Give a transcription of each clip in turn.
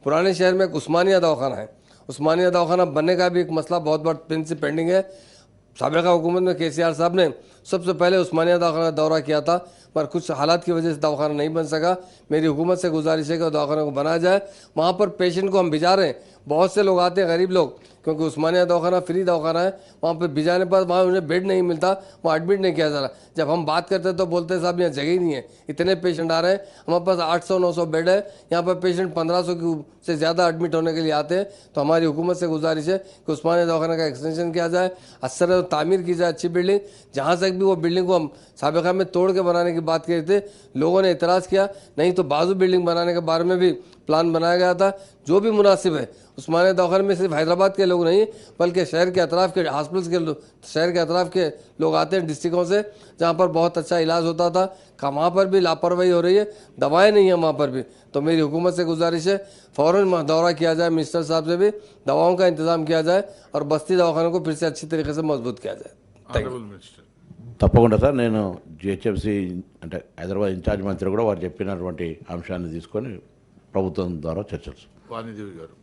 पुराने शहर में एक उस्मानिया दवाखाना है, उस्मानिया दवाखाना बनने का भी एक मसला बहुत बड़ा प्रिंसिप पेंडिंग है। साबिक़ा हुकूमत में केसीआर साहब ने सबसे पहले उस्मानिया दवाखाना का दौरा किया था, पर कुछ हालात की वजह से दवाखाना नहीं बन सका। मेरी हुकूमत से गुजारिश है कि दवाखाना को बनाया जाए। वहाँ पर पेशेंट को हम भिजा रहे हैं, बहुत से लोग आते हैं, गरीब लोग, क्योंकि उस्मानिया दवाखाना फ्री दवाखाना है। वहाँ पर भिजाने पर वहाँ उन्हें बेड नहीं मिलता, वहाँ एडमिट नहीं किया जा रहा। जब हम बात करते तो बोलते हैं साहब यहाँ जगह ही नहीं है, इतने पेशेंट आ रहे हैं। हमारे पास 800-900 बेड है, यहाँ पर पेशेंट 1500 से ज़्यादा एडमिट होने के लिए आते हैं। तो हमारी हुकूमत से गुजारिश है कि उस्मानिया दवाखाना का एक्सटेंशन किया जाए, असर तामीर की जाए अच्छी बिल्डिंग। जहाँ तक भी वो बिल्डिंग को हम साबिक़ा में तोड़ के बनाने की बात कर रहे थे, लोगों ने इतराज़ किया, नहीं तो बाजू बिल्डिंग बनाने के बारे में भी प्लान बनाया गया था। जो भी मुनासिब है, उस्मानिया दवाखाना में सिर्फ हैदराबाद के लोग नहीं बल्कि शहर के अतराफ़ के हॉस्पिटल्स के शहर के अतराफ़ के लोग आते हैं डिस्ट्रिक्टों से, जहाँ पर बहुत अच्छा इलाज होता था। वहाँ पर भी लापरवाही हो रही है, दवाएं नहीं है वहाँ पर भी। तो मेरी हुकूमत से गुजारिश है फ़ौरन दौरा किया जाए, मिनिस्टर साहब से भी दवाओं का इंतज़ाम किया जाए और बस्ती दवाखानों को फिर से अच्छी तरीके से मजबूत किया जाए। తప్పకుండా సార్, నేను జిహెచ్ఎంసీ అంటే హైదరాబాద్ ఇన్ఛార్జ్ మంత్రి కూడా వారు చెప్పినటువంటి అంశాన్ని తీసుకొని ప్రభుత్వం ద్వారా చర్చలు. వాణిదేవి గారు.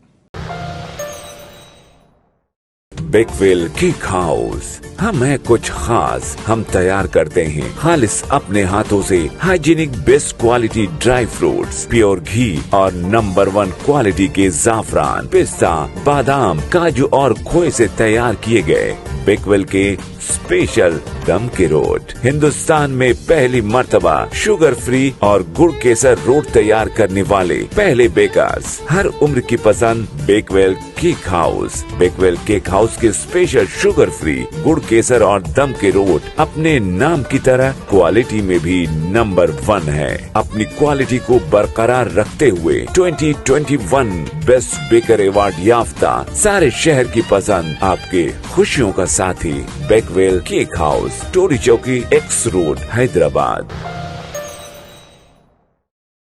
बेकवेल केक हाउस, हम है कुछ खास, हम तैयार करते हैं खालिस अपने हाथों से hygienic best quality dry fruits, pure घी और नंबर 1 क्वालिटी के जाफरान, पिस्ता, बादाम, काजू और खोए से तैयार किए गए बेकवेल के स्पेशल दम के रोट। हिंदुस्तान में पहली मर्तबा शुगर फ्री और गुड़ केसर रोट तैयार करने वाले पहले बेकर्स, हर उम्र की पसंद Bakewell cake house. Bakewell cake house के स्पेशल शुगर फ्री गुड़ केसर और दम के रोट अपने नाम की तरह क्वालिटी में भी नंबर 1 है। अपनी क्वालिटी को बरकरार रखते हुए 2021 बेस्ट बेकर अवार्ड याफ्ता, सारे शहर की पसंद, आपके खुशियों का साथी बेकवेल केक हाउस, टोरी चौकी, एक्स रोड, हैदराबाद।